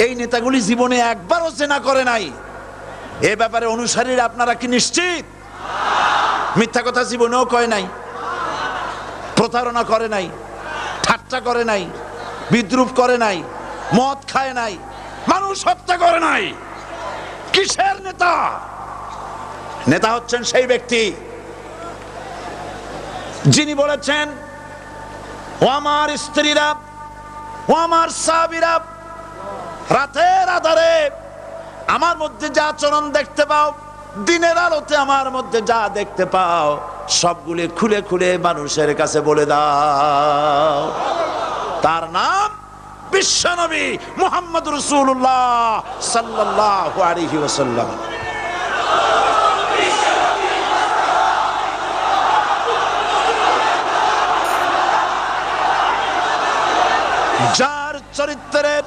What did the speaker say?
এই নেতাগুলি জীবনে একবারও জেনা করে নাই। এ ব্যাপারে অনুসারীরা আপনারা কি নিশ্চিত? মিথ্যা কথা জীবনেও কয় নাই, প্রতারণা করে নাই, ঠাট্টা করে নাই, বিদ্রুপ করে নাই, মদ খায় নাই, মানুষ হত্যা করে নাই। কিসের নেতা? নেতা হচ্ছেন সেই ব্যক্তি যিনি বলেছেন, ও আমার স্ত্রীরা, ও আমার সাহাবীরা, রাতের আধারে আমার মধ্যে যা আচরণ দেখতে পাও, দিনের আলোতে আমার মধ্যে যা দেখতে পাও, সবগুলি খুলে খুলে মানুষের কাছে বলে দাও। তার নাম বিশ্বনবী মুহাম্মদ রাসূলুল্লাহ সাল্লাল্লাহু আলাইহি ওয়াসাল্লাম। যার চরিত্রের